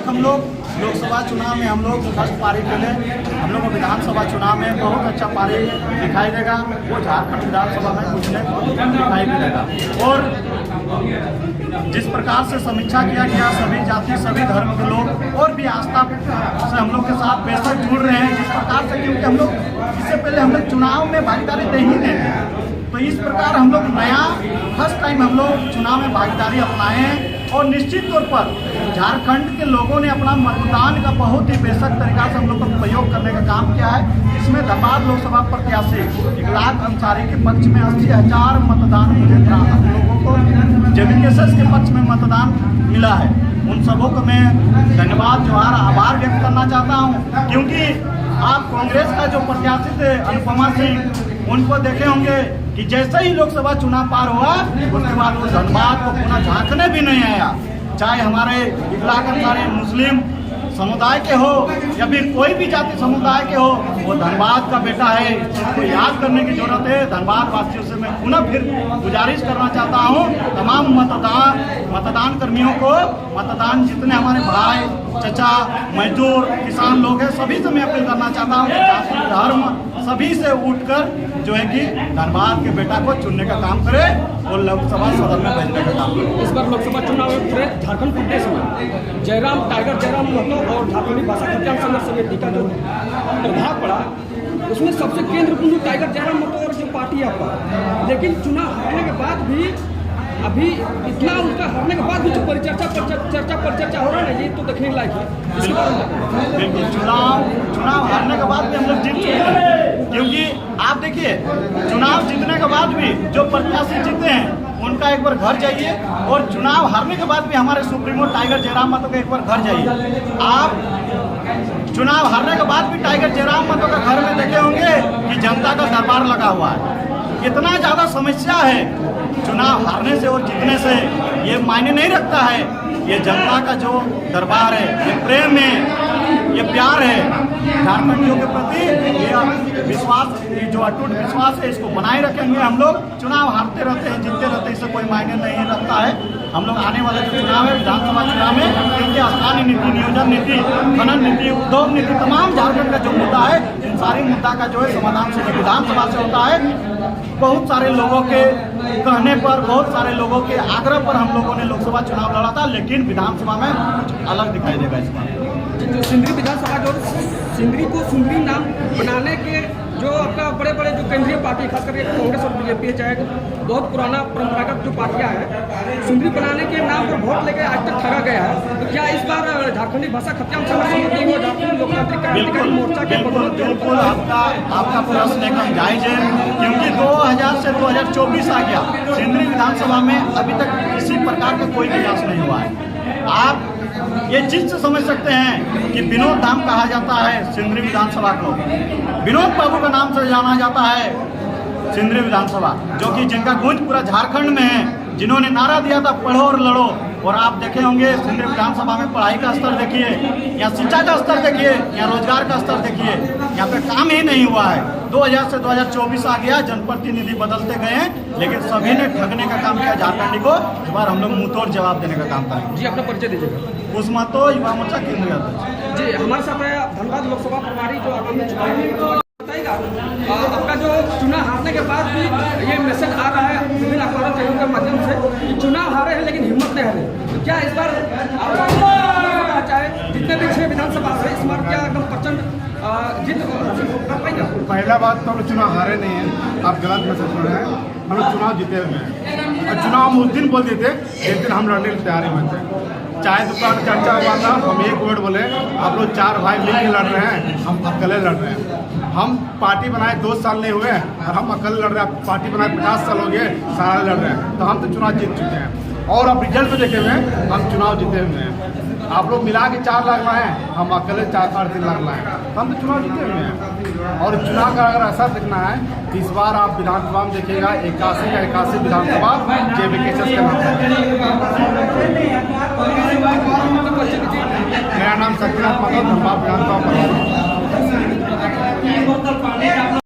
तक हम लोग लोकसभा चुनाव में हम लोग फर्स्ट पारी के लिए हम लोग को विधानसभा चुनाव में बहुत अच्छा पारी दिखाई देगा। वो झारखंड विधानसभा में कुछ दिखाई भी देगा। और जिस प्रकार से समीक्षा किया गया, सभी जाति सभी धर्म के लोग और भी आस्था से हम लोग के साथ बेशक जुड़ रहे हैं। जिस प्रकार से, क्योंकि हम लोग इससे पहले हम लोग चुनाव में भागीदारी दे ही नहीं थे, तो इस प्रकार हम लोग नया फर्स्ट टाइम हम लोग चुनाव में भागीदारी अपनाए हैं। और निश्चित तौर पर झारखंड के लोगों ने अपना मतदान का बहुत ही बेशक तरीका से हम लोग को प्रयोग करने का काम किया है। इसमें धनबाद लोकसभा प्रत्याशी इकलाक अंसारी के पक्ष में 80,000 मतदान मुझे हम लोगों को जेबीकेएस के पक्ष में मतदान मिला है। उन सबों को मैं धन्यवाद जोहार आभार व्यक्त करना चाहता हूँ, क्योंकि आप कांग्रेस का जो प्रत्याशी थे अनुपमा सिंह, उनको देखे होंगे कि जैसे ही लोकसभा चुनाव पार हुआ उसके बाद वो धनबाद को पुनः झांकने भी नहीं आया। चाहे हमारे इकलाक अंसारी मुस्लिम समुदाय के हो या फिर कोई भी जाति समुदाय के हो, वो धनबाद का बेटा है। इसको याद करने की जरूरत है। धनबाद वासियों से मैं पुनः फिर गुजारिश करना चाहता हूँ, तमाम मतदान कर्मियों को, मतदान जितने हमारे भाई चचा मजदूर किसान लोग हैं, सभी से मैं अपील करना चाहता हूँ कि जाति धर्म सभी से उठकर जो है कि धनबाद के बेटा को चुनने का काम करे और लोकसभा सदन में भेजने का काम करे। इस बार लोकसभा चुनाव में पूरे झारखंड प्रदेश में टाइगर जयराम महतो और झारखंडी भाषा कल्याण संघर्ष समिति का जो प्रभाव पड़ा, उसमें सबसे केंद्र बिंदु टाइगर जयराम महतो और जो पार्टी है आपका। लेकिन चुनाव हारने के बाद भी अभी इतना उनका हारने के बाद भी जो परिचर्चा हो रहा है ना, ये तो देखने लायक है। इसके बारे में बिल्कुल चुनाव हारने के बाद भी हम लोग जीत चुके हैं। क्योंकि आप देखिए, चुनाव जीतने के बाद भी जो प्रत्याशी जीते हैं उनका एक बार घर जाइए, और चुनाव हारने के बाद भी हमारे सुप्रीमो टाइगर जयराम महतो का एक बार घर जाइए। आप चुनाव हारने के बाद भी टाइगर जयराम महतो का घर में देखे होंगे कि जनता का दरबार लगा हुआ है। इतना ज़्यादा समस्या है चुनाव हारने से और जीतने से, ये मायने नहीं रखता है। ये जनता का जो दरबार है, ये प्रेम है, ये प्यार है झारखंडियों के प्रति, ये विश्वास, ये जो अटूट विश्वास है, इसको बनाए रखेंगे। हम लोग चुनाव हारते रहते हैं, जीतते रहते हैं, इससे कोई मायने नहीं रखता है। हम लोग आने वाले जो चुनाव है विधानसभा चुनाव में, क्योंकि स्थानीय नीति, नियोजन नीति, खनन नीति, उद्योग नीति, तमाम झारखंड का जो मुद्दा है, इन सारी मुद्दा का जो है समाधान सिर्फ विधानसभा से होता है। बहुत सारे लोगों के कहने पर, बहुत सारे लोगों के आग्रह पर हम लोगों ने लोकसभा चुनाव लड़ा था, लेकिन विधानसभा में कुछ अलग दिखाई देगा इस बार। जो सिंदरी विधानसभा, जो सिंदरी को सुंदरी नाम बनाने के जो आपका बड़े बड़े जो केंद्रीय पार्टी, खास करके कांग्रेस और बीजेपी है, चाहे बहुत पुराना परंपरागत जो पार्टियां हैं, सुंदरी बनाने के नाम पर वोट लेके आज तक ठगा गया है। तो क्या इस बार झारखंडी भाषा कल्याण संघर्ष समिति और झारखंड लोकतांत्रिक क्रांतिकारी मोर्चा के बिल्कुल आपका प्रश्न एकदम जायज है, क्योंकि 2000 से 2024 आ गया, सिंदरी विधानसभा में अभी तक किसी प्रकार का कोई विकास नहीं हुआ है। आप ये चीज से समझ सकते हैं कि विनोद धाम कहा जाता है सिंदरी विधानसभा को, विनोद बाबू का नाम से जाना जाता है सिंदरी विधानसभा, जो कि जिनका गूंज पूरा झारखंड में है, जिन्होंने नारा दिया था पढ़ो और लड़ो। और आप देखे होंगे सिंदरी विधानसभा में पढ़ाई का स्तर देखिए, या शिक्षा का स्तर देखिए, या रोजगार का स्तर देखिए, यहाँ पे काम ही नहीं हुआ है। 2000 से 2024 आ गया, जनप्रतिनिधि बदलते गए हैं, लेकिन सभी ने ठगने का काम किया झारखंडी को। इस बार हम लोग मुंहतोड़ जवाब देने का काम करेंगे। जी, अपना परिचय दीजिएगा। कुसमातो युवा मोर्चा केंद्रीय अध्यक्ष। जी, हमारे साथ है धनबाद लोकसभा प्रभारी जो आगामी चुनाव बताएगा। आपका जो चुनाव हारने के बाद भी ये मैसेज आ रहा है विभिन्न अखबारों चैनलों के माध्यम से कि चुनाव हारे हैं लेकिन हिम्मत नहीं हारे। तो क्या इस बार चाहे जितने भी 6 विधानसभा है, इस बार क्या एकदम प्रचंड जीत कर पाएंगे? पहला बात तो हम लोग चुनाव हारे नहीं हैं, आप गलत मैसेज सुन रहे हैं। हम लोग चुनाव जीते हुए हैं, और चुनाव हम उस दिन बोल देते जिस दिन हम लड़ने की तैयारी में थे। चाहे दुकान चर्चा हुआ था, हम एक वर्ड बोले, आप लोग 4 भाई मिलकर लड़ रहे हैं, हम अकेले लड़ रहे हैं। हम पार्टी बनाए 2 साल नहीं हुए और हम अकेले लड़ रहे हैं। पार्टी बनाए 50 साल हो गए, सारे लड़ रहे हैं, तो हम तो चुनाव जीत चुके हैं। और अब रिजल्ट में देखे हुए हम चुनाव जीते हुए हैं। आप लोग मिला के 4 लाख लाए, हम अकेले 4-3 लाख लाए, तो हम तो चुनाव जीते हुए हैं। और चुनाव का अगर असर देखना है तो इस बार आप विधानसभा में देखिएगा 81 विधानसभा जेबीकेएस के नाम है। मेरा नाम सत्यनाथ महतो, धनबाद विधानसभा।